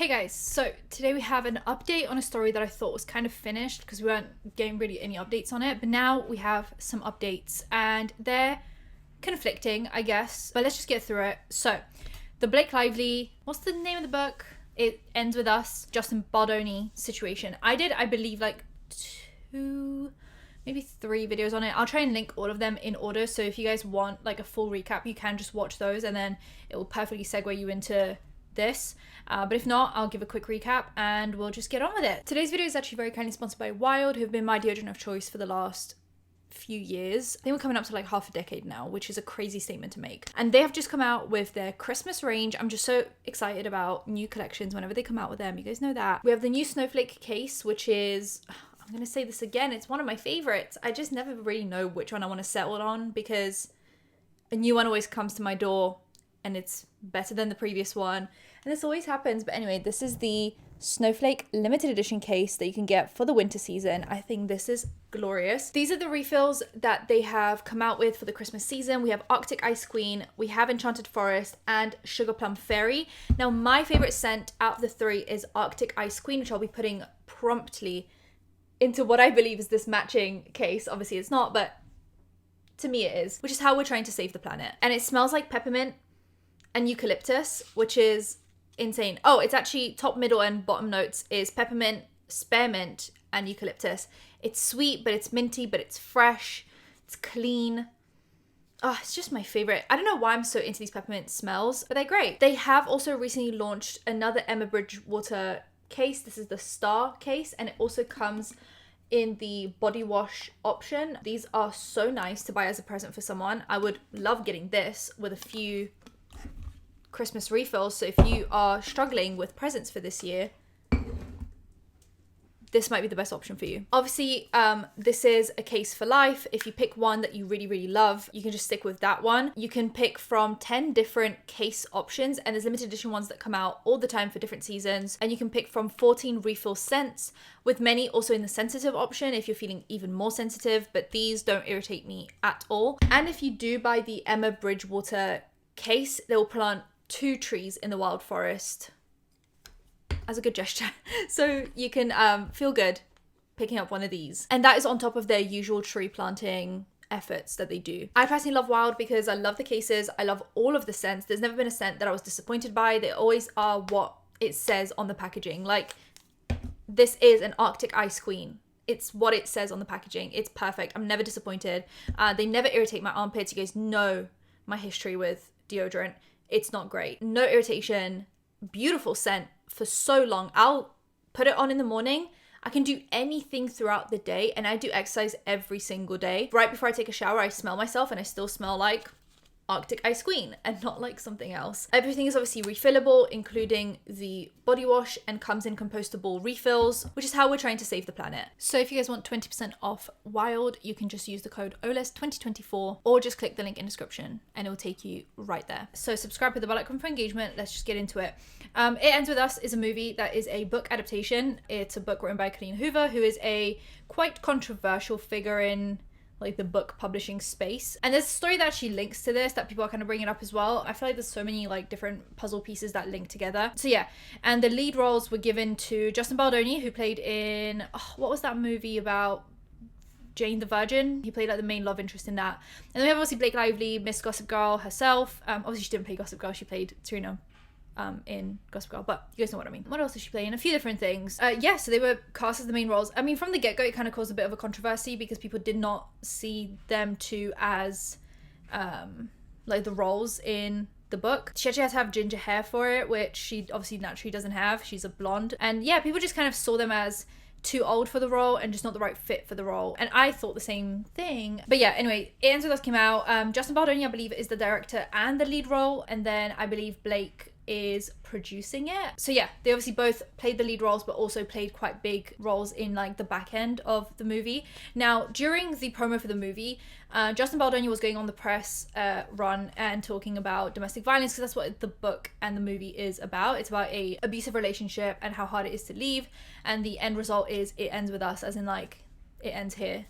Hey guys, so today we have an update on a story that I thought was kind of finished because we weren't getting really any updates on it, but now we have some updates and they're conflicting, I guess, but let's just get through it. So, the Blake Lively, what's the name of the book? It Ends With Us, Justin Baldoni situation. I did, I believe, like 2, maybe 3 videos on it. I'll try and link all of them in order, so if you guys want like a full recap, you can just watch those and then it will perfectly segue you into this, but if not, I'll give a quick recap and we'll just get on with it. Today's video is actually very kindly sponsored by Wild, who've been my deodorant of choice for the last few years. I think we're coming up to like half a decade now, which is a crazy statement to make. And they have just come out with their Christmas range. I'm just so excited about new collections whenever they come out with them. You guys know that. We have the new Snowflake case, which is, I'm gonna say this again, it's one of my favorites. I just never really know which one I want to settle on because a new one always comes to my door and it's better than the previous one. And this always happens. But anyway, this is the Snowflake limited edition case that you can get for the winter season. I think this is glorious. These are the refills that they have come out with for the Christmas season. We have Arctic Ice Queen, we have Enchanted Forest, and Sugar Plum Fairy. Now, my favorite scent out of the 3 is Arctic Ice Queen, which I'll be putting promptly into what I believe is this matching case. Obviously, it's not, but to me it is, which is how we're trying to save the planet. And it smells like peppermint and eucalyptus, which is insane. Oh, it's actually top, middle, and bottom notes is peppermint, spearmint, and eucalyptus. It's sweet, but it's minty, but it's fresh. It's clean. Oh, it's just my favorite. I don't know why I'm so into these peppermint smells, but they're great. They have also recently launched another Emma Bridgewater case. This is the Star case, and it also comes in the body wash option. These are so nice to buy as a present for someone. I would love getting this with a few Christmas refills. So if you are struggling with presents for this year, this might be the best option for you. Obviously, this is a case for life. If you pick one that you really, really love, you can just stick with that one. You can pick from 10 different case options, and there's limited edition ones that come out all the time for different seasons. And you can pick from 14 refill scents, with many also in the sensitive option if you're feeling even more sensitive, but these don't irritate me at all. And if you do buy the Emma Bridgewater case, they will plant 2 trees in the wild forest as a good gesture. So you can feel good picking up one of these. And that is on top of their usual tree planting efforts that they do. I personally love Wild because I love the cases. I love all of the scents. There's never been a scent that I was disappointed by. They always are what it says on the packaging. Like, this is an Arctic Ice Queen. It's what it says on the packaging. It's perfect. I'm never disappointed. They never irritate my armpits. You guys know my history with deodorant. It's not great. No irritation. Beautiful scent for so long. I'll put it on in the morning. I can do anything throughout the day, and I do exercise every single day. Right before I take a shower, I smell myself and I still smell like Arctic Ice Queen and not like something else. Everything is obviously refillable, including the body wash, and comes in compostable refills, which is how we're trying to save the planet. So if you guys want 20% off Wild, you can just use the code OLES2024 or just click the link in description and it will take you right there. So subscribe with the bell icon for engagement. Let's just get into it. It Ends With Us is a movie that is a book adaptation. It's a book written by Colleen Hoover, who is a quite controversial figure in like the book publishing space. And there's a story that actually links to this that people are kind of bringing up as well. I feel like there's so many like different puzzle pieces that link together. So yeah, and the lead roles were given to Justin Baldoni, who played in, what was that movie about Jane the Virgin? He played like the main love interest in that. And then we have obviously Blake Lively, Miss Gossip Girl herself. Obviously she didn't play Gossip Girl, she played Serena in Gossip Girl, but you guys know what I mean. What else did she play in? A few different things. Yeah, so they were cast as the main roles. I mean, from the get-go, it kind of caused a bit of a controversy because people did not see them two as like the roles in the book. She actually had to have ginger hair for it, which she obviously naturally doesn't have. She's a blonde. And yeah, people just kind of saw them as too old for the role and just not the right fit for the role. And I thought the same thing. But yeah, anyway, It Ends With Us came out. Justin Baldoni, I believe, is the director and the lead role. And then I believe Blake is producing it. So yeah, they obviously both played the lead roles but also played quite big roles in like the back end of the movie. Now, during the promo for the movie, Justin Baldoni was going on the press run and talking about domestic violence, because that's what the book and the movie is about. It's about a abusive relationship and how hard it is to leave, and the end result is it ends with us, as in like it ends here,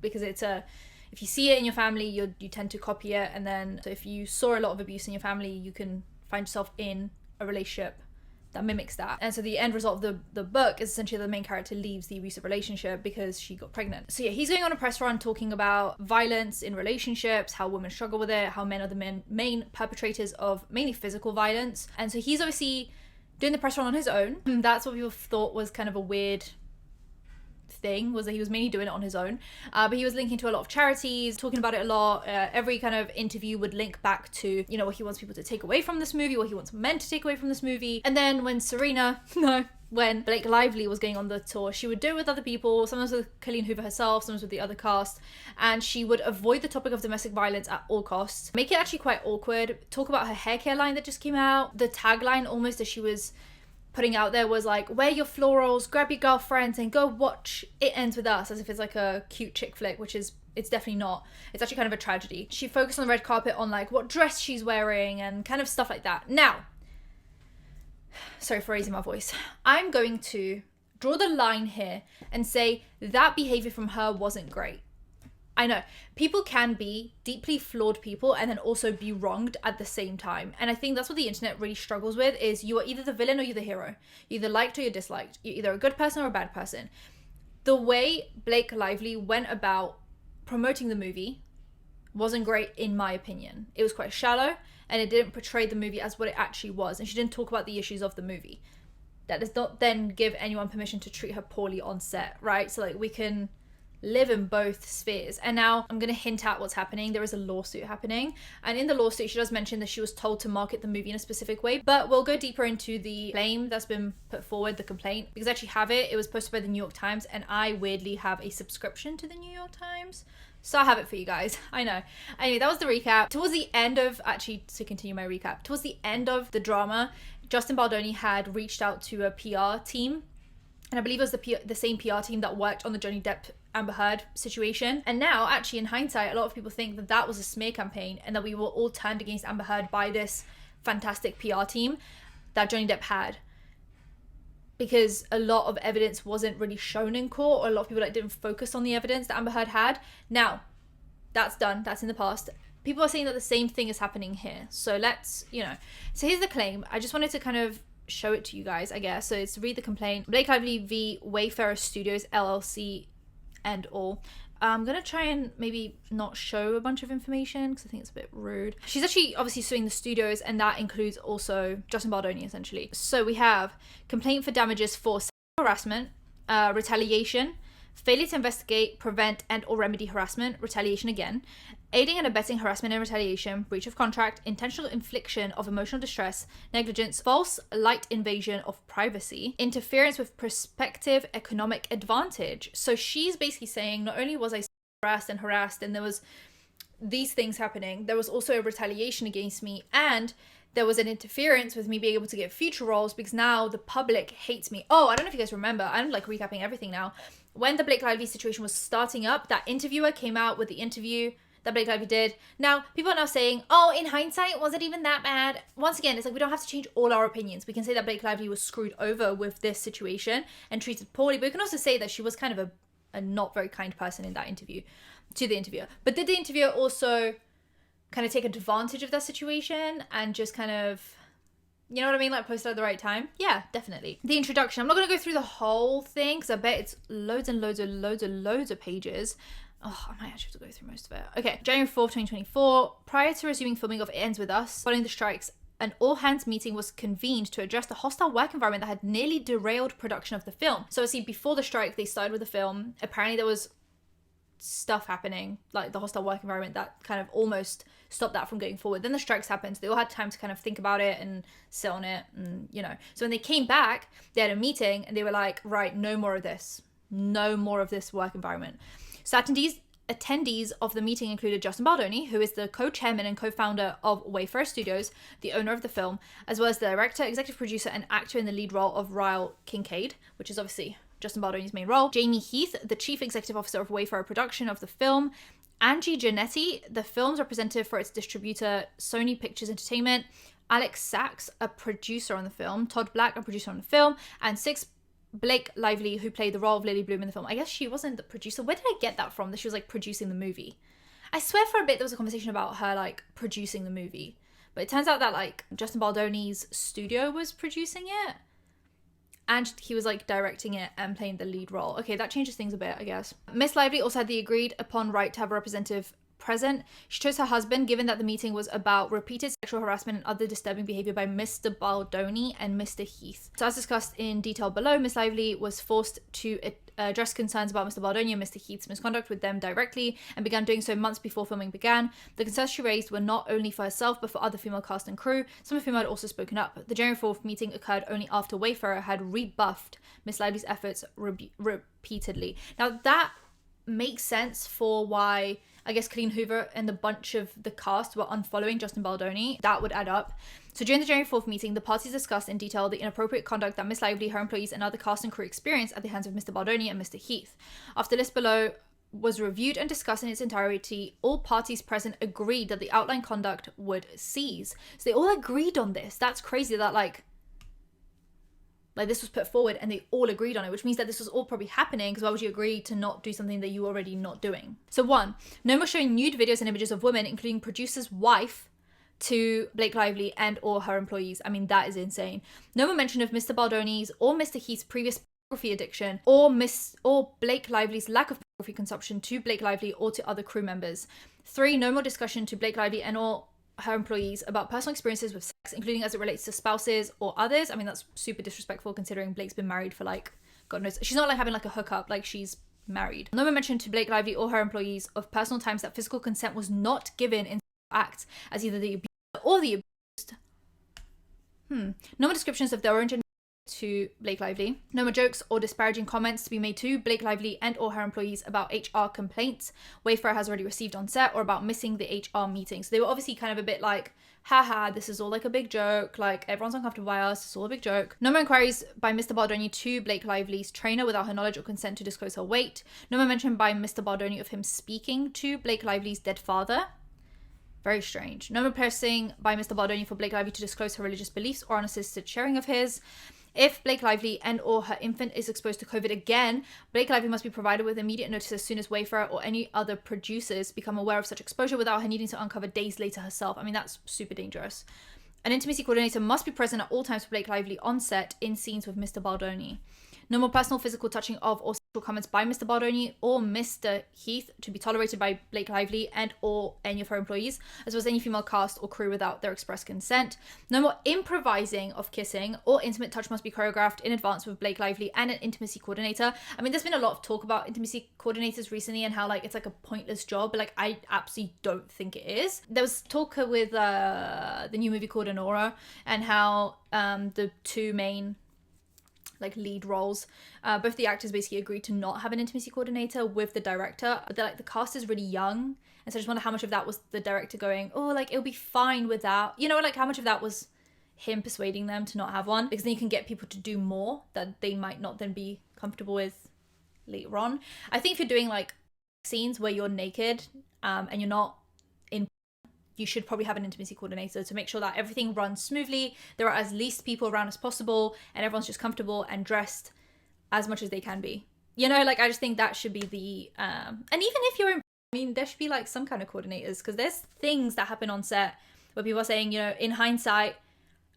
because it's a, if you see it in your family, you tend to copy it. And then so if you saw a lot of abuse in your family, you can find yourself in a relationship that mimics that. And so the end result of the book is essentially the main character leaves the abusive relationship because she got pregnant. So yeah, he's going on a press run talking about violence in relationships, how women struggle with it, how men are the main perpetrators of mainly physical violence. And so he's obviously doing the press run on his own. That's what people thought was kind of a weird thing, was that he was mainly doing it on his own, but he was linking to a lot of charities, talking about it a lot. Every kind of interview would link back to, you know, what he wants people to take away from this movie, what he wants men to take away from this movie. And then when when Blake Lively was going on the tour, she would do it with other people, sometimes with Colleen Hoover herself, sometimes with the other cast, and she would avoid the topic of domestic violence at all costs, make it actually quite awkward, talk about her hair care line that just came out. The tagline almost that she was putting out there was like, wear your florals, grab your girlfriends and go watch It Ends With Us, as if it's like a cute chick flick, which is, it's definitely not. It's actually kind of a tragedy. She focused on the red carpet on like what dress she's wearing and kind of stuff like that. Now, sorry for raising my voice, I'm going to draw the line here and say that behavior from her wasn't great. I know, people can be deeply flawed people and then also be wronged at the same time. And I think that's what the internet really struggles with, is you are either the villain or you're the hero. You're either liked or you're disliked. You're either a good person or a bad person. The way Blake Lively went about promoting the movie wasn't great, in my opinion. It was quite shallow and it didn't portray the movie as what it actually was. And she didn't talk about the issues of the movie. That does not then give anyone permission to treat her poorly on set, right? So like, we can live in both spheres. And now I'm going to hint at what's happening. There is a lawsuit happening, and in the lawsuit she does mention that she was told to market the movie in a specific way, but we'll go deeper into the claim that's been put forward, the complaint, because I actually have it. It was posted by the New York Times, and I weirdly have a subscription to the New York Times, so I have it for you guys. I know. Anyway, that was the recap. Towards the end of, actually to continue my recap, towards the end of the drama, Justin Baldoni had reached out to a PR team, and I believe it was the same PR team that worked on the Johnny Depp Amber Heard situation. And now, actually, in hindsight, a lot of people think that that was a smear campaign and that we were all turned against Amber Heard by this fantastic PR team that Johnny Depp had, because a lot of evidence wasn't really shown in court, or a lot of people didn't focus on the evidence that Amber Heard had. Now, that's done. That's in the past. People are saying that the same thing is happening here. So let's, so here's the claim. I just wanted to kind of show it to you guys, I guess. So it's read the complaint. Blake Lively v. Wayfarer Studios LLC and all. I'm gonna try and maybe not show a bunch of information because I think it's a bit rude. She's actually obviously suing the studios, and that includes also Justin Baldoni, essentially. So we have complaint for damages for sexual harassment, retaliation, failure to investigate, prevent, and or remedy harassment, retaliation again, aiding and abetting harassment and retaliation, breach of contract, intentional infliction of emotional distress, negligence, false light invasion of privacy, interference with prospective economic advantage. So she's basically saying, not only was I harassed and there was these things happening, there was also a retaliation against me, and there was an interference with me being able to get future roles because now the public hates me. Oh, I don't know if you guys remember, I'm like recapping everything now. When the Blake Lively situation was starting up, that interviewer came out with the interview that Blake Lively did. Now, people are now saying, oh, in hindsight, was it even that bad? Once again, it's like, we don't have to change all our opinions. We can say that Blake Lively was screwed over with this situation and treated poorly, but we can also say that she was kind of a not very kind person in that interview to the interviewer. But did the interviewer also kind of take advantage of that situation and just kind of, you know what I mean, like post it at the right time? Yeah, definitely. The introduction, I'm not going to go through the whole thing because I bet it's loads and loads of pages. Oh, I might actually have to go through most of it. Okay, January 4th, 2024. Prior to resuming filming of It Ends With Us, following the strikes, an all-hands meeting was convened to address the hostile work environment that had nearly derailed production of the film. So obviously, before the strike, they started with the film. Apparently, there was stuff happening, like the hostile work environment, that kind of almost stopped that from going forward. Then the strikes happened, so they all had time to kind of think about it and sit on it, and so when they came back, they had a meeting and they were like, right, no more of this work environment. So attendees of the meeting included Justin Baldoni, who is the co-chairman and co-founder of Wayfarer Studios, the owner of the film, as well as the director, executive producer, and actor in the lead role of Ryle Kincaid, which is obviously Justin Baldoni's main role, Jamie Heath, the chief executive officer of Wayfarer production of the film, Angie Giannetti, the film's representative for its distributor Sony Pictures Entertainment, Alex Sachs, a producer on the film, Todd Black, a producer on the film, and Blake Lively, who played the role of Lily Bloom in the film. I guess she wasn't the producer. Where did I get that from, that she was like producing the movie? I swear for a bit there was a conversation about her like producing the movie, but it turns out that like Justin Baldoni's studio was producing it. and he was like directing it and playing the lead role. Okay, that changes things a bit, I guess. Miss Lively also had the agreed upon right to have a representative present. She chose her husband, given that the meeting was about repeated sexual harassment and other disturbing behavior by Mr. Baldoni and Mr. Heath. So as discussed in detail below, Miss Lively was forced to address concerns about Mr. Baldoni and Mr. Heath's misconduct with them directly, and began doing so months before filming began. The concerns she raised were not only for herself but for other female cast and crew, some of whom had also spoken up. The January 4th meeting occurred only after Wayfarer had rebuffed Miss Lively's efforts repeatedly. Now that makes sense for why, I guess, Colleen Hoover and the bunch of the cast were unfollowing Justin Baldoni. That would add up. So during the January 4th meeting, the parties discussed in detail the inappropriate conduct that Miss Lively, her employees, and other cast and crew experienced at the hands of Mr. Baldoni and Mr. Heath. After the list below was reviewed and discussed in its entirety, all parties present agreed that the outlined conduct would cease. So they all agreed on this. That's crazy that like this was put forward and they all agreed on it, which means that this was all probably happening, because why would you agree to not do something that you were already not doing? So 1, no more showing nude videos and images of women, including producer's wife, to Blake Lively and or her employees. I mean, that is insane. No more mention of Mr. Baldoni's or Mr. Heath's previous pornography addiction, or Blake Lively's lack of pornography consumption to Blake Lively or to other crew members. 3, no more discussion to Blake Lively and or her employees about personal experiences with sex, including as it relates to spouses or others. I mean, that's super disrespectful considering Blake's been married for like, God knows. She's not like having like a hookup, like she's married. No more mention to Blake Lively or her employees of personal times that physical consent was not given in acts as either the abuser or the abused. No more descriptions of their own gender to Blake Lively. No more jokes or disparaging comments to be made to Blake Lively and or her employees about HR complaints Wayfarer has already received on set, or about missing the HR meetings. So they were obviously kind of a bit like, haha, this is all like a big joke, like everyone's uncomfortable by us, it's all a big joke. No more inquiries by Mr. Baldoni to Blake Lively's trainer without her knowledge or consent to disclose her weight. No more mention by Mr. Baldoni of him speaking to Blake Lively's dead father. Very strange. No more pressing by Mr. Baldoni for Blake Lively to disclose her religious beliefs or unassisted sharing of his. If Blake Lively and or her infant is exposed to COVID again, Blake Lively must be provided with immediate notice as soon as Wayfarer or any other producers become aware of such exposure without her needing to uncover days later herself. I mean, that's super dangerous. An intimacy coordinator must be present at all times for Blake Lively on set in scenes with Mr. Baldoni. No more personal physical touching of or sexual comments by Mr. Baldoni or Mr. Heath to be tolerated by Blake Lively and or any of her employees, as well as any female cast or crew without their express consent. No more improvising of kissing or intimate touch must be choreographed in advance with Blake Lively and an intimacy coordinator. I mean, there's been a lot of talk about intimacy coordinators recently and how like it's like a pointless job, but like I absolutely don't think it is. There was talk with the new movie called Honora, and how the two main like lead roles, both the actors basically agreed to not have an intimacy coordinator with the director, but like the cast is really young, and so I just wonder how much of that was the director going, oh, like it'll be fine without, you know, like how much of that was him persuading them to not have one, because then you can get people to do more that they might not then be comfortable with later on. I think if you're doing like scenes where you're naked and you're not in, you should probably have an intimacy coordinator to make sure that everything runs smoothly, there are as least people around as possible, and everyone's just comfortable and dressed as much as they can be. You know, like I just think that should be the and even if you're in, I mean, there should be like some kind of coordinators, because there's things that happen on set where people are saying, you know, in hindsight,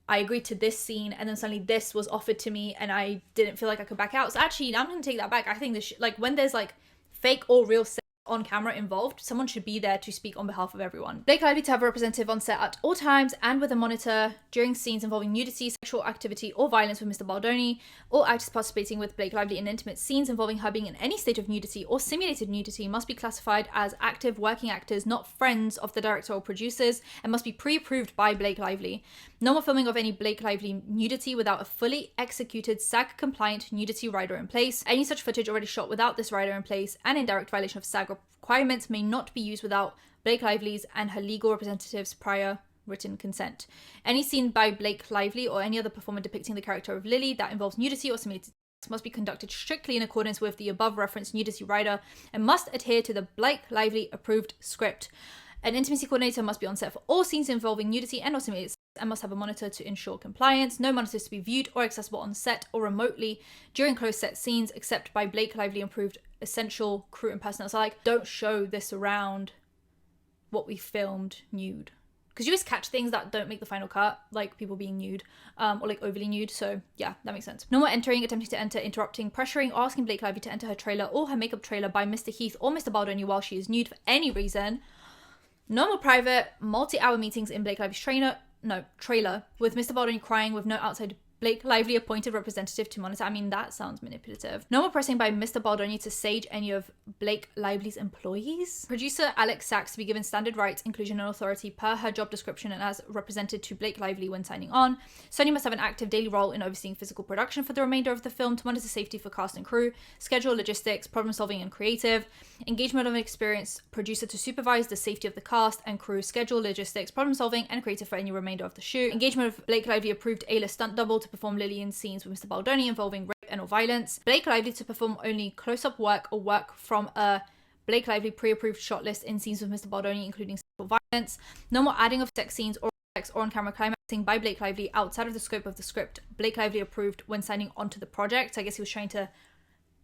I agreed to this scene and then suddenly this was offered to me and I didn't feel like I could back out. So actually, I'm going to take that back. I think this like when there's like fake or real sex on camera involved, someone should be there to speak on behalf of everyone. Blake Lively to have a representative on set at all times and with a monitor during scenes involving nudity, sexual activity, or violence with Mr. Baldoni. All actors participating with Blake Lively in intimate scenes involving her being in any state of nudity or simulated nudity must be classified as active working actors, not friends of the director or producers, and must be pre-approved by Blake Lively. No more filming of any Blake Lively nudity without a fully executed SAG-compliant nudity rider in place. Any such footage already shot without this rider in place and in direct violation of SAG requirements may not be used without Blake Lively's and her legal representative's prior written consent. Any scene by Blake Lively or any other performer depicting the character of Lily that involves nudity or simulated sex must be conducted strictly in accordance with the above referenced nudity rider and must adhere to the Blake Lively approved script. An intimacy coordinator must be on set for all scenes involving nudity and or simulated sex and must have a monitor to ensure compliance. No monitors to be viewed or accessible on set or remotely during closed set scenes except by Blake Lively approved essential crew and personnel. So like, don't show this around what we filmed nude, because you always catch things that don't make the final cut, like people being nude, or like overly nude. So yeah, that makes sense. No more entering, attempting to enter, interrupting, pressuring, or asking Blake Lively to enter her trailer or her makeup trailer by Mr. Heath or Mr. Baldoni while she is nude for any reason. No more private, multi-hour meetings in Blake Lively's trailer, with Mr. Baldoni crying with no outside Blake Lively appointed representative to monitor. I mean, that sounds manipulative. No more pressing by Mr. Baldoni to sage any of Blake Lively's employees. Producer Alex Sachs to be given standard rights, inclusion, and authority per her job description and as represented to Blake Lively when signing on. Sony must have an active daily role in overseeing physical production for the remainder of the film to monitor safety for cast and crew, schedule, logistics, problem solving, and creative. Engagement of an experienced producer to supervise the safety of the cast and crew, schedule, logistics, problem solving, and creative for any remainder of the shoot. Engagement of Blake Lively approved A-list stunt double to perform Lillian scenes with Mr. Baldoni involving rape and or violence. Blake Lively to perform only close-up work or work from a Blake Lively pre-approved shot list in scenes with Mr. Baldoni, including sexual violence. No more adding of sex scenes or sex or on-camera climaxing by Blake Lively outside of the scope of the script Blake Lively approved when signing onto the project. So I guess he was trying to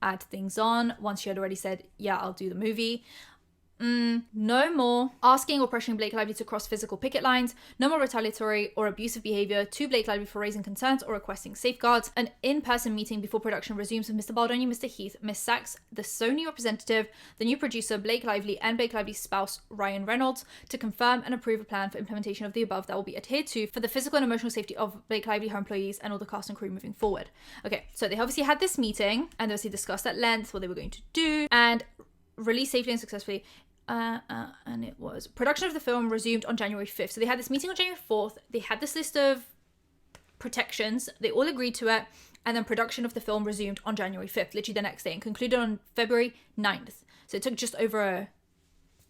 add things on once she had already said, yeah, I'll do the movie. No more asking or pressuring Blake Lively to cross physical picket lines. No more retaliatory or abusive behavior to Blake Lively for raising concerns or requesting safeguards. An in-person meeting before production resumes with Mr. Baldoni, Mr. Heath, Miss Sachs, the Sony representative, the new producer Blake Lively, and Blake Lively's spouse Ryan Reynolds to confirm and approve a plan for implementation of the above that will be adhered to for the physical and emotional safety of Blake Lively, her employees, and all the cast and crew moving forward. Okay, so they obviously had this meeting and they obviously discussed at length what they were going to do and release safely and successfully. And it was production of the film resumed on January 5th. So they had this meeting on January 4th. They had this list of protections. They all agreed to it. And then production of the film resumed on January 5th, literally the next day, and concluded on February 9th. So it took just over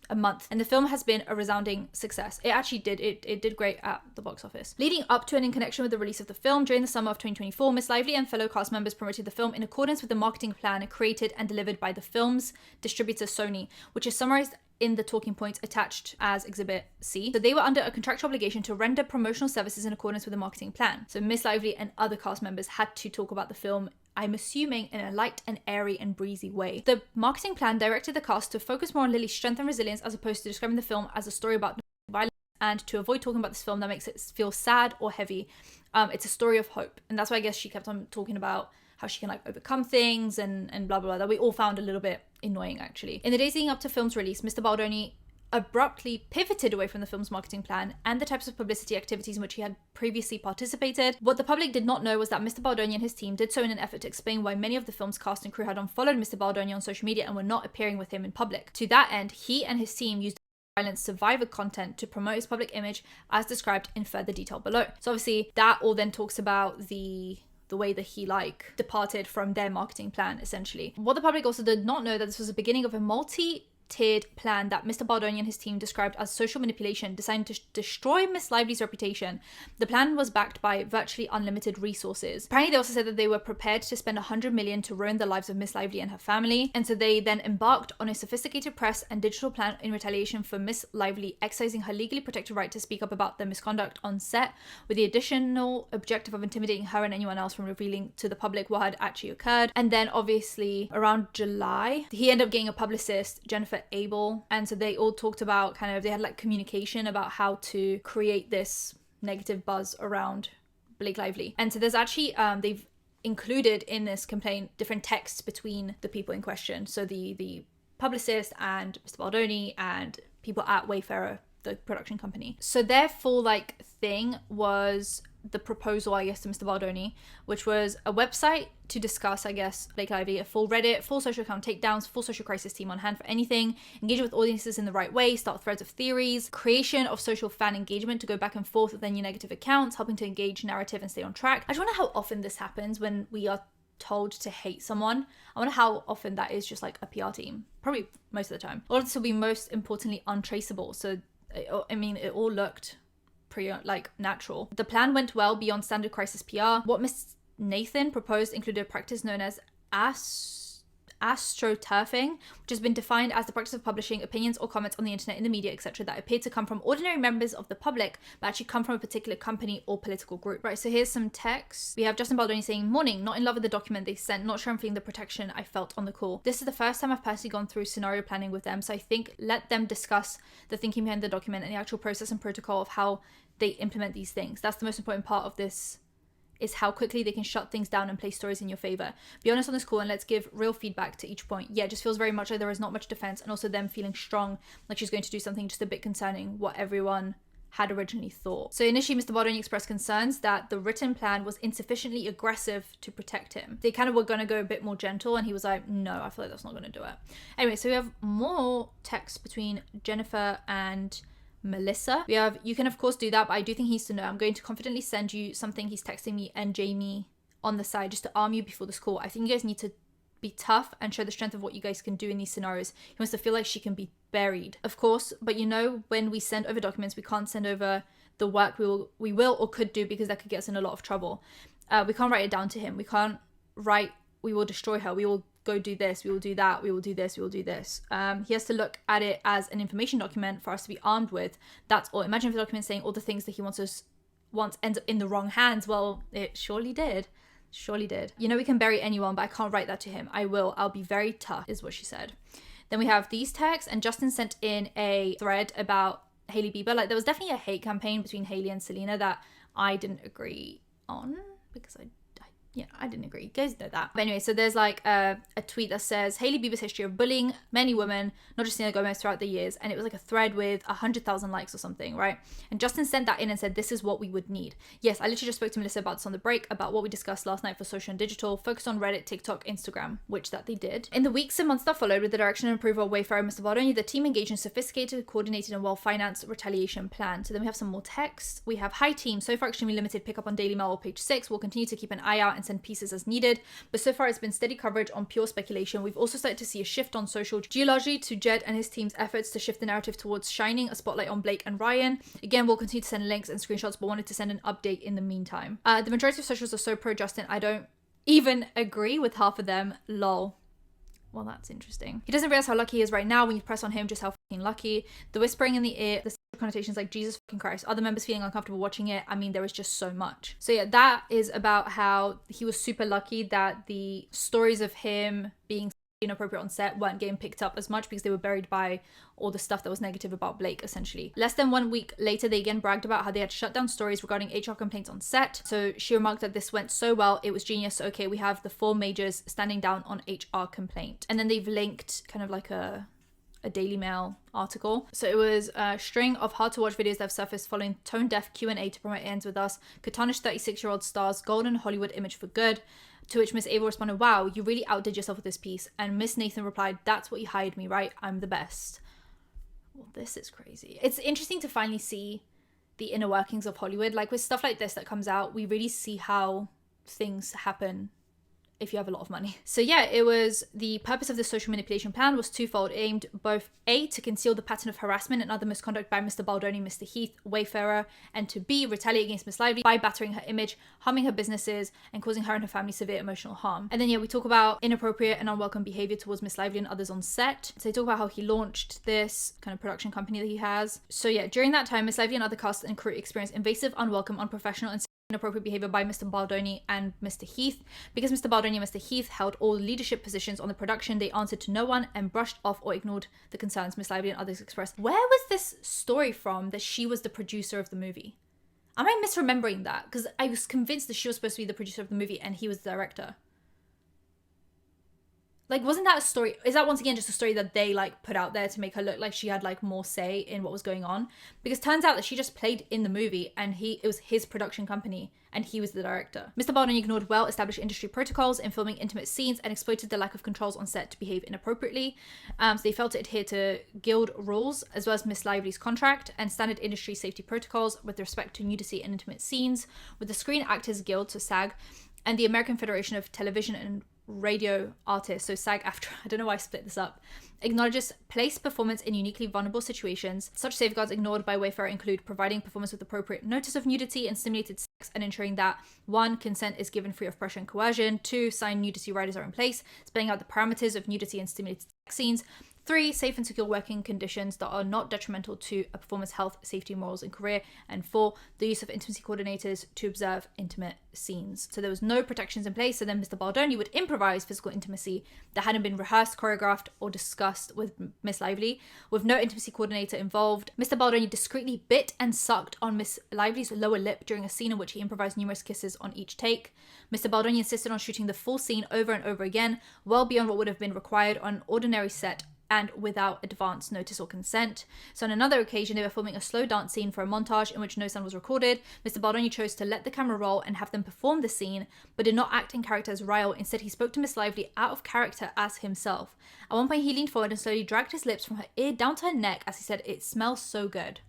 a month, and the film has been a resounding success. It actually did. It did great at the box office. Leading up to and in connection with the release of the film during the summer of 2024, Miss Lively and fellow cast members promoted the film in accordance with the marketing plan created and delivered by the film's distributor Sony, which is summarized in the talking points attached as Exhibit C. So they were under a contractual obligation to render promotional services in accordance with the marketing plan. So Miss Lively and other cast members had to talk about the film, I'm assuming, in a light and airy and breezy way. The marketing plan directed the cast to focus more on Lily's strength and resilience as opposed to describing the film as a story about violence, and to avoid talking about this film that makes it feel sad or heavy. It's a story of hope. And that's why I guess she kept on talking about how she can like overcome things and blah, blah, blah, that we all found a little bit annoying actually. In the days leading up to film's release, Mr. Baldoni abruptly pivoted away from the film's marketing plan and the types of publicity activities in which he had previously participated. What the public did not know was that Mr. Baldoni and his team did so in an effort to explain why many of the film's cast and crew had unfollowed Mr. Baldoni on social media and were not appearing with him in public. To that end, he and his team used violence survivor content to promote his public image as described in further detail below. So obviously that all then talks about the way that he like departed from their marketing plan essentially. What the public also did not know that this was the beginning of a multi-tiered plan that Mr. Baldoni and his team described as social manipulation designed to destroy Miss Lively's reputation. The plan was backed by virtually unlimited resources. Apparently they also said that they were prepared to spend $100 million to ruin the lives of Miss Lively and her family, and so they then embarked on a sophisticated press and digital plan in retaliation for Miss Lively exercising her legally protected right to speak up about the misconduct on set, with the additional objective of intimidating her and anyone else from revealing to the public what had actually occurred. And then obviously around July he ended up getting a publicist, Jennifer Abel, and so they all talked about they had like communication about how to create this negative buzz around Blake Lively. And so there's actually they've included in this complaint different texts between the people in question, so the publicist and Mr. Baldoni and people at Wayfarer, the production company. So their full thing was the proposal, I guess, to Mr. Baldoni, which was a website to discuss, I guess, Blake Lively, a full Reddit, full social account takedowns, full social crisis team on hand for anything, engage with audiences in the right way, start threads of theories, creation of social fan engagement to go back and forth with any negative accounts, helping to engage narrative and stay on track. I just wonder how often this happens when we are told to hate someone. I wonder how often that is just like a PR team. Probably most of the time. All of this will be most importantly untraceable. So, I mean, it all looked pretty natural. The plan went well beyond standard crisis PR. What Miss Nathan proposed included a practice known as astroturfing, which has been defined as the practice of publishing opinions or comments on the internet, in the media, etc., that appear to come from ordinary members of the public, but actually come from a particular company or political group. Right, so here's some text. We have Justin Baldoni saying, "Morning, not in love with the document they sent, not sure I'm feeling the protection I felt on the call. This is the first time I've personally gone through scenario planning with them, so I think let them discuss the thinking behind the document and the actual process and protocol of how they implement these things. That's the most important part of this, is how quickly they can shut things down and place stories in your favor. Be honest on this call and let's give real feedback to each point." Yeah, it just feels very much like there is not much defense, and also them feeling strong, like she's going to do something just a bit concerning what everyone had originally thought. So initially, Mr. Baldoni expressed concerns that the written plan was insufficiently aggressive to protect him. They kind of were going to go a bit more gentle, and he was like, no, I feel like that's not going to do it. Anyway, so we have more text between Jennifer and Melissa. We have, "You can of course do that, but I do think he needs to know. I'm going to confidently send you something he's texting me and Jamie on the side just to arm you before this call. I think you guys need to be tough and show the strength of what you guys can do in these scenarios. He wants to feel like she can be buried. Of course, but you know, when we send over documents, we can't send over the work we will or could do, because that could get us in a lot of trouble. We can't write it down to him. We can't write, we will destroy her. We will go do this. We will do that. We will do this. We will do this. He has to look at it as an information document for us to be armed with. That's all. Imagine if the document saying all the things that he wants ends up in the wrong hands. Well, it surely did. Surely did. You know, we can bury anyone, but I can't write that to him. I will. I'll be very tough," is what she said. Then we have these texts, and Justin sent in a thread about Hailey Bieber. Like, there was definitely a hate campaign between Hailey and Selena that I didn't agree on, because I didn't agree. You guys know that. But anyway, so there's like a tweet that says, "Hailey Bieber's history of bullying many women, not just Selena Gomez, throughout the years." And it was like a thread with 100,000 likes or something, right? And Justin sent that in and said, "This is what we would need." Yes, I literally just spoke to Melissa about this on the break, about what we discussed last night for social and digital, focused on Reddit, TikTok, Instagram, which that they did. In the weeks and months that followed, with the direction and approval of Wayfarer and Mr. Baldoni, the team engaged in sophisticated, coordinated, and well-financed retaliation plan. So then we have some more text. We have, "Hi team, so far extremely limited pickup on Daily Mail or Page 6. We'll continue to keep an eye out and send pieces as needed. But so far it's been steady coverage on pure speculation. We've also started to see a shift on social, due largely to Jed and his team's efforts to shift the narrative towards shining a spotlight on Blake and Ryan. Again, we'll continue to send links and screenshots, but wanted to send an update in the meantime." The majority of socials are so pro Justin, I don't even agree with half of them. Lol. Well, that's interesting. He doesn't realize how lucky he is right now when you press on him just how fucking lucky. The whispering in the ear, the connotations like Jesus fucking Christ, other members feeling uncomfortable watching it. I mean, there was just so much. So yeah, that is about how he was super lucky that the stories of him being inappropriate on set weren't getting picked up as much, because they were buried by all the stuff that was negative about Blake, essentially. Less than 1 week later, they again bragged about how they had shut down stories regarding HR complaints on set. So she remarked that this went so well, it was genius. So, okay, we have the 4 majors standing down on HR complaint. And then they've linked kind of like a Daily Mail article. So it was a string of hard-to-watch videos that have surfaced following tone-deaf Q&A to promote It Ends With Us, could tarnish 36-year-old star's golden Hollywood image for good. To which Miss Ava responded, "Wow, you really outdid yourself with this piece." And Miss Nathan replied, "That's what you hired me, right? I'm the best." Well, this is crazy. It's interesting to finally see the inner workings of Hollywood. Like, with stuff like this that comes out, we really see how things happen if you have a lot of money. So yeah, it was, the purpose of the social manipulation plan was twofold, aimed both A, to conceal the pattern of harassment and other misconduct by Mr. Baldoni, Mr. Heath, Wayfarer, and to B, retaliate against Miss Lively by battering her image, harming her businesses, and causing her and her family severe emotional harm. And then yeah, we talk about inappropriate and unwelcome behavior towards Miss Lively and others on set. So they talk about how he launched this kind of production company that he has. So yeah, during that time, Miss Lively and other cast and crew experienced invasive, unwelcome, unprofessional, and inappropriate behavior by Mr. Baldoni and Mr. Heath. Because Mr. Baldoni and Mr. Heath held all leadership positions on the production, they answered to no one and brushed off or ignored the concerns Miss Lively and others expressed. Where was this story from that she was the producer of the movie? Am I misremembering that? Because I was convinced that she was supposed to be the producer of the movie and he was the director. Like, wasn't that a story? Is that once again just a story that they like put out there to make her look like she had like more say in what was going on? Because turns out that she just played in the movie and it was his production company and he was the director. Mr. Baldoni ignored well-established industry protocols in filming intimate scenes and exploited the lack of controls on set to behave inappropriately. So they failed to adhere to guild rules as well as Miss Lively's contract and standard industry safety protocols with respect to nudity and intimate scenes with the Screen Actors Guild, so SAG, and the American Federation of Television and radio artist, so SAG-AFTRA, I don't know why I split this up, acknowledges place performance in uniquely vulnerable situations. Such safeguards ignored by Wayfarer include providing performance with appropriate notice of nudity and stimulated sex, and ensuring that 1. Consent is given free of pressure and coercion. 2. Signed nudity riders are in place, spelling out the parameters of nudity and stimulated sex scenes. 3. Safe and secure working conditions that are not detrimental to a performer's health, safety, morals, and career. And 4. The use of intimacy coordinators to observe intimate scenes. So there was no protections in place, so then Mr. Baldoni would improvise physical intimacy that hadn't been rehearsed, choreographed, or discussed with Miss Lively. With no intimacy coordinator involved, Mr. Baldoni discreetly bit and sucked on Miss Lively's lower lip during a scene in which he improvised numerous kisses on each take. Mr. Baldoni insisted on shooting the full scene over and over again, well beyond what would have been required on an ordinary set and without advance notice or consent. So on another occasion, they were filming a slow dance scene for a montage in which no sound was recorded. Mr. Baldoni chose to let the camera roll and have them perform the scene, but did not act in character as Ryle. Instead, he spoke to Miss Lively out of character as himself. At one point, he leaned forward and slowly dragged his lips from her ear down to her neck as he said, "It smells so good."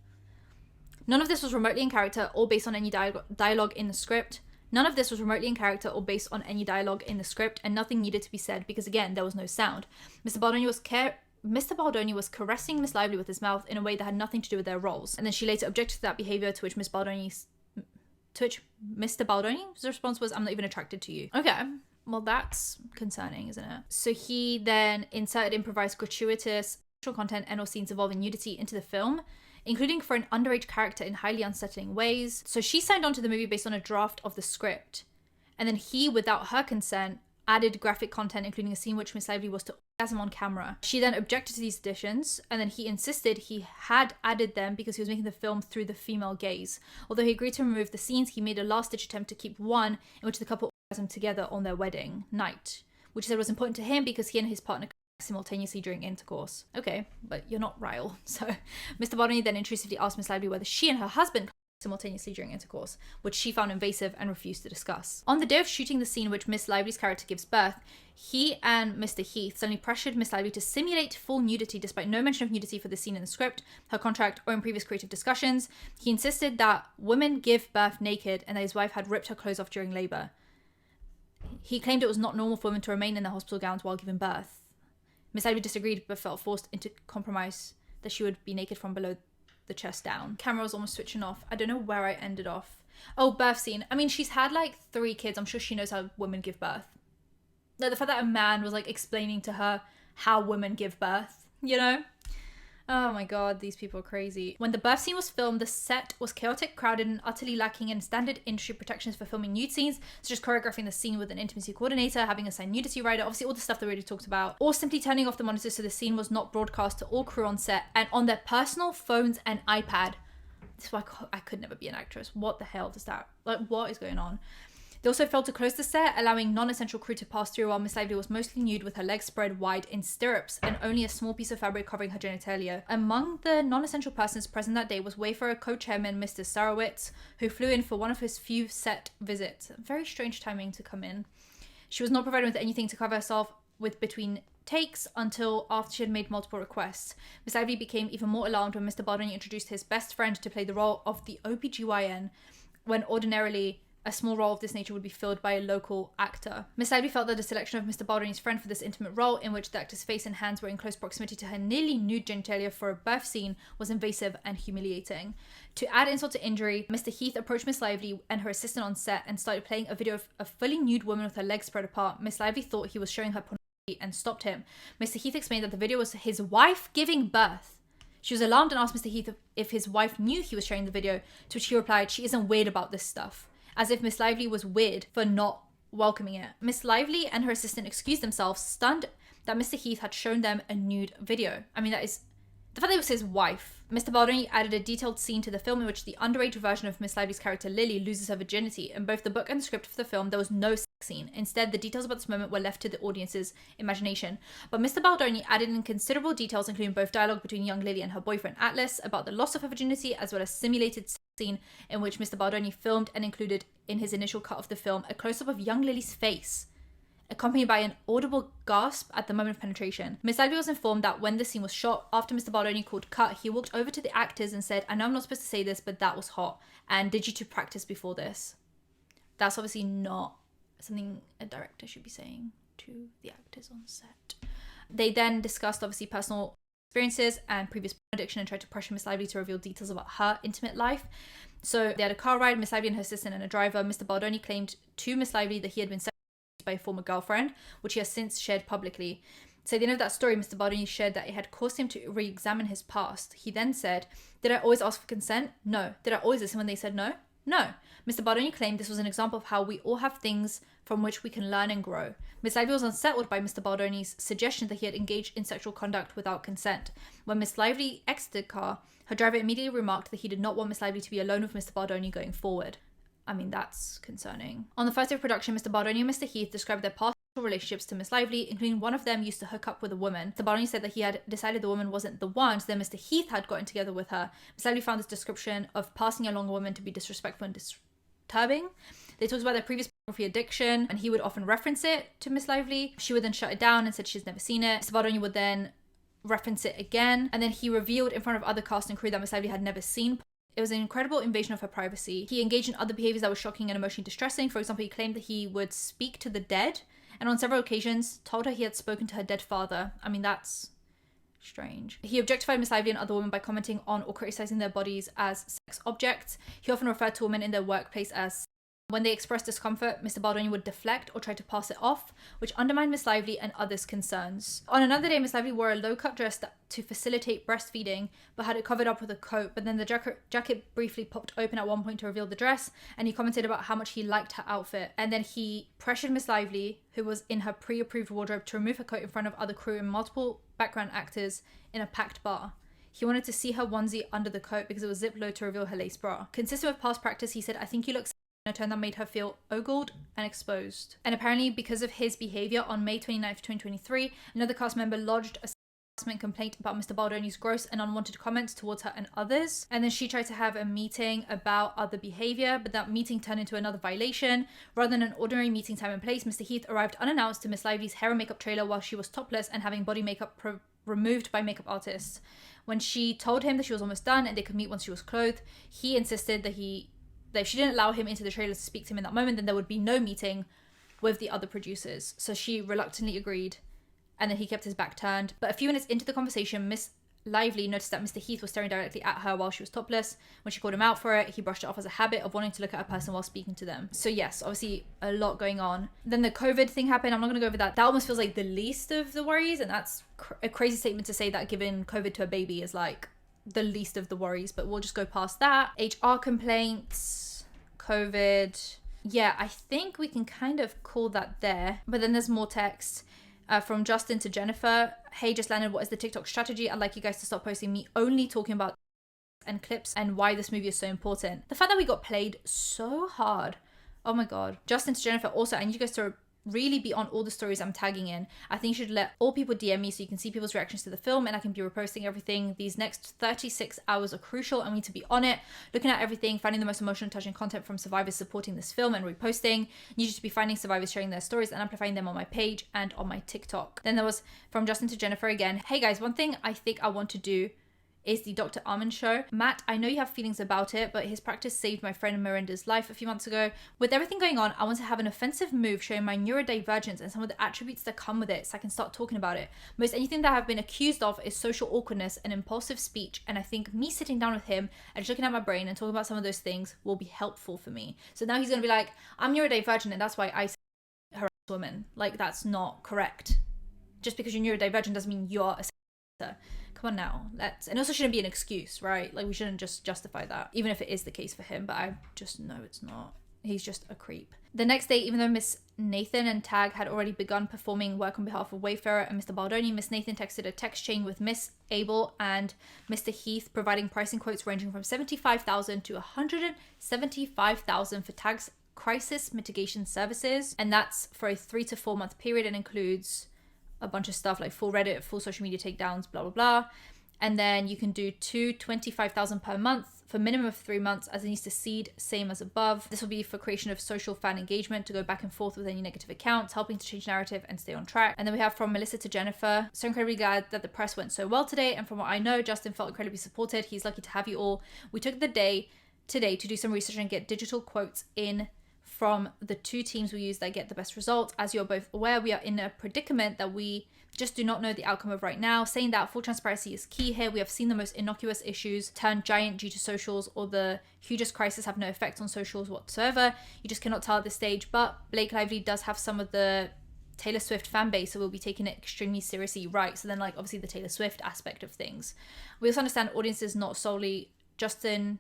None of this was remotely in character or based on any dialogue in the script. None of this was remotely in character or based on any dialogue in the script, and nothing needed to be said because, again, there was no sound. Mr. Baldoni was caressing Miss Lively with his mouth in a way that had nothing to do with their roles. And then she later objected to that behaviour, to which Mr. Baldoni's response was, "I'm not even attracted to you." Okay, well that's concerning, isn't it? So he then inserted improvised gratuitous sexual content and or scenes involving nudity into the film, including for an underage character in highly unsettling ways. So she signed on to the movie based on a draft of the script. And then he, without her consent, added graphic content, including a scene in which Miss Lively was to orgasm on camera. She then objected to these additions, and then he insisted he had added them because he was making the film through the female gaze. Although he agreed to remove the scenes, he made a last-ditch attempt to keep one in which the couple orgasmed together on their wedding night, which he said was important to him because he and his partner simultaneously during intercourse. Okay, but you're not Ryle. So Mr. Baldoni then intrusively asked Miss Lively whether she and her husband simultaneously during intercourse, which she found invasive and refused to discuss. On the day of shooting the scene in which Miss Lively's character gives birth, he and Mr. Heath suddenly pressured Miss Lively to simulate full nudity despite no mention of nudity for the scene in the script, her contract, or in previous creative discussions. He insisted that women give birth naked and that his wife had ripped her clothes off during labour. He claimed it was not normal for women to remain in their hospital gowns while giving birth. Miss Lively disagreed but felt forced into compromise that she would be naked from below the chest down. Camera was almost switching off. I don't know where I ended off. Oh, birth scene. I mean, she's had like 3 kids. I'm sure she knows how women give birth. Like the fact that a man was like explaining to her how women give birth, you know? Oh my god, these people are crazy. When the birth scene was filmed, the set was chaotic, crowded, and utterly lacking in standard industry protections for filming nude scenes, such as choreographing the scene with an intimacy coordinator, having a signed nudity rider, obviously all the stuff that we already talked about, or simply turning off the monitors so the scene was not broadcast to all crew on set and on their personal phones and iPad. This is why I could never be an actress. What the hell does that, like, what is going on? They also failed to close the set, allowing non-essential crew to pass through while Miss Lively was mostly nude with her legs spread wide in stirrups and only a small piece of fabric covering her genitalia. Among the non-essential persons present that day was Wayfarer co-chairman Mr. Sarowitz, who flew in for one of his few set visits. Very strange timing to come in. She was not provided with anything to cover herself with between takes until after she had made multiple requests. Miss Lively became even more alarmed when Mr. Baldoni introduced his best friend to play the role of the OBGYN, when ordinarily a small role of this nature would be filled by a local actor. Miss Lively felt that the selection of Mr. Baldoni's friend for this intimate role, in which the actor's face and hands were in close proximity to her nearly nude genitalia for a birth scene, was invasive and humiliating. To add insult to injury, Mr. Heath approached Miss Lively and her assistant on set and started playing a video of a fully nude woman with her legs spread apart. Miss Lively thought he was showing her pornography and stopped him. Mr. Heath explained that the video was his wife giving birth. She was alarmed and asked Mr. Heath if his wife knew he was sharing the video, to which he replied, "She isn't weird about this stuff," as if Miss Lively was weird for not welcoming it. Miss Lively and her assistant excused themselves, stunned that Mr. Heath had shown them a nude video. I mean, that is... the fact that it was his wife. Mr. Baldoni added a detailed scene to the film in which the underage version of Miss Lively's character Lily loses her virginity. In both the book and the script for the film, there was no sex scene. Instead, the details about this moment were left to the audience's imagination. But Mr. Baldoni added in considerable details, including both dialogue between young Lily and her boyfriend Atlas about the loss of her virginity, as well as simulated sex scene in which Mr. Baldoni filmed and included in his initial cut of the film a close-up of young Lily's face, accompanied by an audible gasp at the moment of penetration. Miss Lively was informed that when the scene was shot, after Mr. Baldoni called cut, he walked over to the actors and said, "I know I'm not supposed to say this, but that was hot. And did you two practice before this?" That's obviously not something a director should be saying. to the actors on set. They then discussed obviously personal experiences and previous addiction and tried to pressure Miss Lively to reveal details about her intimate life. So they had a car ride, Miss Lively and her assistant and a driver. Mr. Baldoni claimed to Miss Lively that he had been sexually abused by a former girlfriend, which he has since shared publicly. So at the end of that story, Mr. Baldoni shared that it had caused him to re-examine his past. He then said, "Did I always ask for consent? No. Did I always listen when they said no? No." Mr. Baldoni claimed this was an example of how we all have things from which we can learn and grow. Miss Lively was unsettled by Mr. Baldoni's suggestion that he had engaged in sexual conduct without consent. When Miss Lively exited the car, her driver immediately remarked that he did not want Miss Lively to be alone with Mr. Baldoni going forward. I mean, that's concerning. On the first day of production, Mr. Baldoni and Mr. Heath described their past relationships to Miss Lively, including one of them used to hook up with a woman. Mr. Baldoni said that he had decided the woman wasn't the one, so then Mr. Heath had gotten together with her. Miss Lively found this description of passing along a woman to be disrespectful and disturbing. They talked about their previous pornography addiction, and he would often reference it to Miss Lively. She would then shut it down and said she's never seen it. Mr. Baldoni would then reference it again, and then he revealed in front of other cast and crew that Miss Lively had never seen. It was an incredible invasion of her privacy. He engaged in other behaviors that were shocking and emotionally distressing. For example, he claimed that he would speak to the dead, and on several occasions told her he had spoken to her dead father. I mean, that's strange. He objectified Miss Lively and other women by commenting on or criticizing their bodies as sex objects. He often referred to women in their workplace as. When they expressed discomfort, Mr. Baldoni would deflect or try to pass it off, which undermined Miss Lively and others' concerns. On another day, Miss Lively wore a low-cut dress to facilitate breastfeeding, but had it covered up with a coat. But then the jacket briefly popped open at one point to reveal the dress, and he commented about how much he liked her outfit. And then he pressured Miss Lively, who was in her pre-approved wardrobe, to remove her coat in front of other crew and multiple background actors in a packed bar. He wanted to see her onesie under the coat because it was zipped low to reveal her lace bra. Consistent with past practice, he said, "I think you look in a tone that made her feel ogled and exposed." And apparently, because of his behavior, on May 29th, 2023, another cast member lodged a harassment complaint about Mr. Baldoni's gross and unwanted comments towards her and others. And then she tried to have a meeting about other behavior, but that meeting turned into another violation. Rather than an ordinary meeting time and place, Mr. Heath arrived unannounced to Miss Lively's hair and makeup trailer while she was topless and having body makeup removed by makeup artists. When she told him that she was almost done and they could meet once she was clothed, he insisted that if she didn't allow him into the trailer to speak to him in that moment, then there would be no meeting with the other producers. So she reluctantly agreed, and then he kept his back turned. But a few minutes into the conversation, Miss Lively noticed that Mr. Heath was staring directly at her while she was topless. When she called him out for it, he brushed it off as a habit of wanting to look at a person while speaking to them. So yes, obviously a lot going on. Then the COVID thing happened. I'm not going to go over that. That almost feels like the least of the worries, and that's a crazy statement to say, that giving COVID to a baby is like the least of the worries, but we'll just go past that. HR complaints, COVID. Yeah, I think we can kind of call that there. But then there's more text from Justin to Jennifer. "Hey, just landed. What is the TikTok strategy? I'd like you guys to stop posting me only talking about and clips and why this movie is so important." The fact that we got played so hard. Oh my God. Justin to Jennifer, also, I need you guys to really be on all the stories I'm tagging in. I think you should let all people DM me so you can see people's reactions to the film, and I can be reposting everything. These next 36 hours are crucial, and we need to be on it, looking at everything, finding the most emotional touching content from survivors supporting this film and reposting. You should be finding survivors sharing their stories and amplifying them on my page and on my TikTok. Then there was from Justin to Jennifer again. "Hey guys, one thing I think I want to do is the Dr. Armand show. Matt, I know you have feelings about it, but his practice saved my friend Miranda's life a few months ago. With everything going on, I want to have an offensive move showing my neurodivergence and some of the attributes that come with it so I can start talking about it. Most anything that I've been accused of is social awkwardness and impulsive speech, and I think me sitting down with him and just looking at my brain and talking about some of those things will be helpful for me." So now he's going to be like, "I'm neurodivergent and that's why I harass women." Like, that's not correct. Just because you're neurodivergent doesn't mean you're a Come on now, and also shouldn't be an excuse, right? Like, we shouldn't just justify that, even if it is the case for him, but I just know it's not. He's just a creep. The next day, even though Miss Nathan and Tag had already begun performing work on behalf of Wayfarer and Mr. Baldoni, Miss Nathan texted a text chain with Miss Abel and Mr. Heath providing pricing quotes ranging from $75,000 to $175,000 for Tag's crisis mitigation services, and that's for a 3 to 4 month period and includes a bunch of stuff like full Reddit, full social media takedowns, blah, blah, blah. And then you can do 25,000 per month for minimum of 3 months as it needs to seed, same as above. This will be for creation of social fan engagement to go back and forth with any negative accounts, helping to change narrative and stay on track. And then we have from Melissa to Jennifer. "So incredibly glad that the press went so well today. And from what I know, Justin felt incredibly supported. He's lucky to have you all. We took the day today to do some research and get digital quotes in from the two teams we use that get the best results. As you're both aware, we are in a predicament that we just do not know the outcome of right now. Saying that full transparency is key here. We have seen the most innocuous issues turn giant due to socials, or the hugest crisis have no effect on socials whatsoever. You just cannot tell at this stage, but Blake Lively does have some of the Taylor Swift fan base, so we'll be taking it extremely seriously, right? So then, like, obviously the Taylor Swift aspect of things. We also understand audiences not solely Justin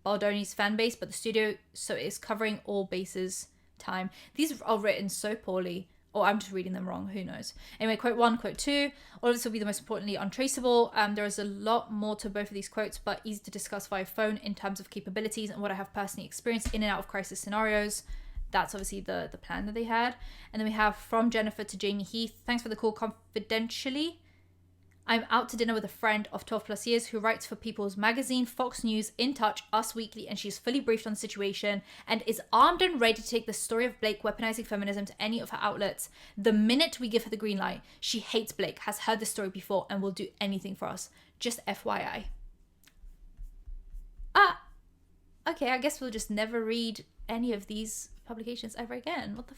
Baldoni's fan base, but the studio, so it is covering all bases time. These are written so poorly, or I'm just reading them wrong, who knows. Anyway, quote 1, quote 2, all of this will be the most importantly untraceable. There is a lot more to both of these quotes, but easy to discuss via phone in terms of capabilities and what I have personally experienced in and out of crisis scenarios. That's obviously the plan that they had. And then we have from Jennifer to Jamie Heath. Thanks for the call. Confidentially, I'm out to dinner with a friend of 12 plus years who writes for People's Magazine, Fox News, In Touch, Us Weekly, and she's fully briefed on the situation and is armed and ready to take the story of Blake weaponizing feminism to any of her outlets. The minute we give her the green light, she hates Blake, has heard this story before, and will do anything for us. Just FYI. Okay, I guess we'll just never read any of these publications ever again. What the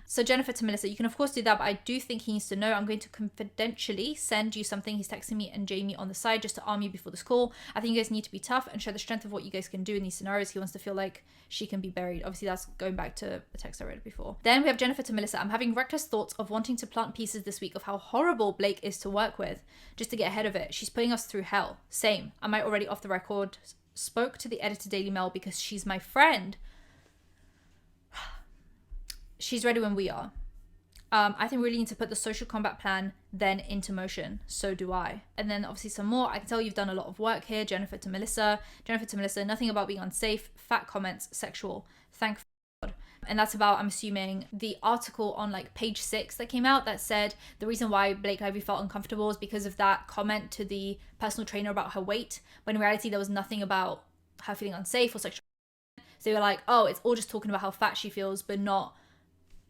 So Jennifer to Melissa, you can of course do that, but I do think he needs to know. I'm going to confidentially send you something. He's texting me and Jamie on the side just to arm you before this call. I think you guys need to be tough and show the strength of what you guys can do in these scenarios. He wants to feel like she can be buried. Obviously that's going back to a text I read before. Then we have Jennifer to Melissa. I'm having reckless thoughts of wanting to plant pieces this week of how horrible Blake is to work with, just to get ahead of it. She's putting us through hell. Same. I might already off the record spoke to the editor Daily Mail because she's my friend. She's ready when we are. I think we really need to put the social combat plan then into motion. So do I. And then obviously some more. I can tell you've done a lot of work here. Jennifer to Melissa. Jennifer to Melissa. Nothing about being unsafe. Fat comments. Sexual. Thank God. And that's about, I'm assuming, the article on like page 6 that came out that said the reason why Blake Lively felt uncomfortable is because of that comment to the personal trainer about her weight, when in reality there was nothing about her feeling unsafe or sexual. So they were like, oh, it's all just talking about how fat she feels, but not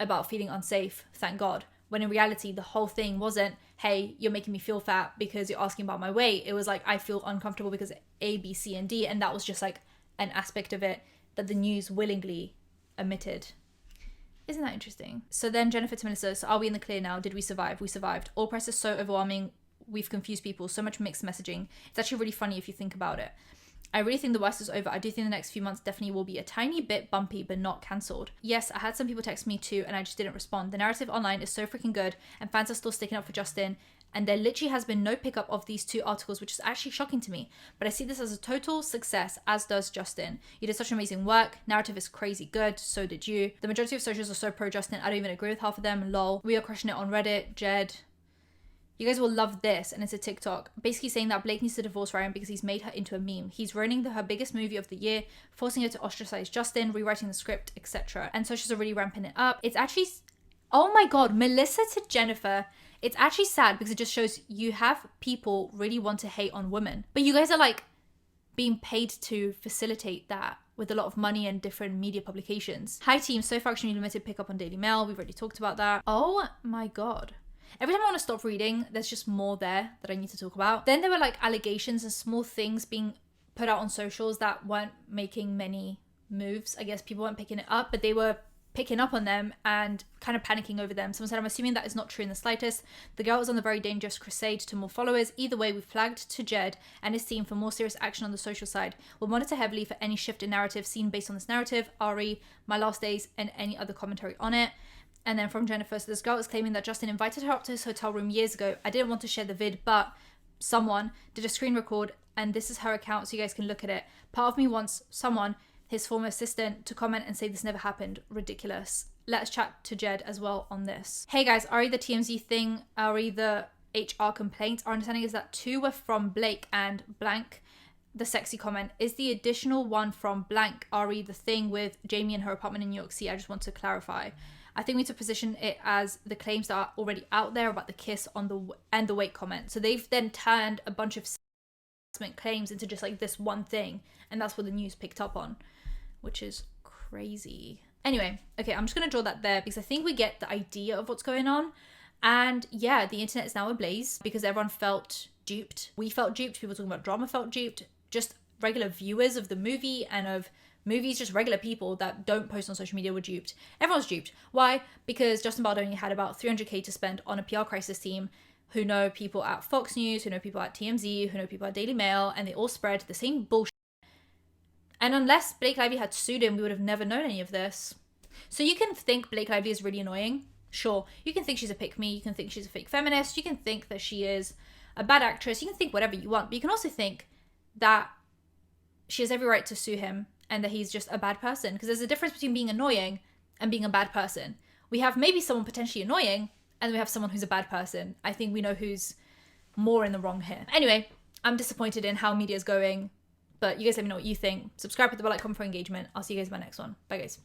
about feeling unsafe, thank God. When in reality, the whole thing wasn't, hey, you're making me feel fat because you're asking about my weight. It was like, I feel uncomfortable because A, B, C, and D. And that was just like an aspect of it that the news willingly omitted. Isn't that interesting? So then Jennifer to Melissa, so are we in the clear now? Did we survive? We survived. All press is so overwhelming. We've confused people. So much mixed messaging. It's actually really funny if you think about it. I really think the worst is over. I do think the next few months definitely will be a tiny bit bumpy, but not cancelled. Yes, I had some people text me too, and I just didn't respond. The narrative online is so freaking good, and fans are still sticking up for Justin, and there literally has been no pickup of these 2 articles, which is actually shocking to me. But I see this as a total success, as does Justin. You did such amazing work. Narrative is crazy good. So did you. The majority of socials are so pro Justin. I don't even agree with half of them. Lol. We are crushing it on Reddit. Jed. You guys will love this, and it's a TikTok, basically saying that Blake needs to divorce Ryan because he's made her into a meme. He's ruining her biggest movie of the year, forcing her to ostracize Justin, rewriting the script, etc. And socials are really ramping it up. It's actually, oh my God, Melissa to Jennifer. It's actually sad because it just shows you have people really want to hate on women, but you guys are like being paid to facilitate that with a lot of money and different media publications. Hi team, so far extremely limited pickup on Daily Mail. We've already talked about that. Oh my God. Every time I want to stop reading, there's just more there that I need to talk about. Then there were like allegations and small things being put out on socials that weren't making many moves. I guess people weren't picking it up, but they were picking up on them and kind of panicking over them. Someone said, I'm assuming that is not true in the slightest. The girl is on the very dangerous crusade to more followers. Either way, we've flagged to Jed and his team for more serious action on the social side. We'll monitor heavily for any shift in narrative seen based on this narrative, Ari, My Last Days, and any other commentary on it. And then from Jennifer, so this girl is claiming that Justin invited her up to his hotel room years ago. I didn't want to share the vid, but someone did a screen record, and this is her account, so you guys can look at it. Part of me wants someone, his former assistant, to comment and say this never happened. Ridiculous. Let's chat to Jed as well on this. Hey guys, Ari the TMZ thing, Ari the HR complaint. Our understanding is that 2 were from Blake and blank. The sexy comment is the additional one from blank. Ari the thing with Jamie and her apartment in New York City. I just want to clarify. I think we need to position it as the claims that are already out there about the kiss on the weight comment. So they've then turned a bunch of claims into just like this one thing, and that's what the news picked up on, which is crazy. Anyway, okay, I'm just gonna draw that there because I think we get the idea of what's going on. And yeah, the internet is now ablaze because everyone felt duped. We felt duped. People talking about drama felt duped. Just regular viewers of the movie and of movies, just regular people that don't post on social media were duped. Everyone's duped. Why? Because Justin Baldoni had about 300k to spend on a PR crisis team who know people at Fox News, who know people at TMZ, who know people at Daily Mail, and they all spread the same bullshit. And unless Blake Lively had sued him, we would have never known any of this. So you can think Blake Lively is really annoying. Sure. You can think she's a pick-me. You can think she's a fake feminist. You can think that she is a bad actress. You can think whatever you want. But you can also think that she has every right to sue him and that he's just a bad person. Because there's a difference between being annoying and being a bad person. We have maybe someone potentially annoying, and then we have someone who's a bad person. I think we know who's more in the wrong here. Anyway, I'm disappointed in how media's going, but you guys let me know what you think. Subscribe with the bell icon for engagement. I'll see you guys in my next one. Bye, guys.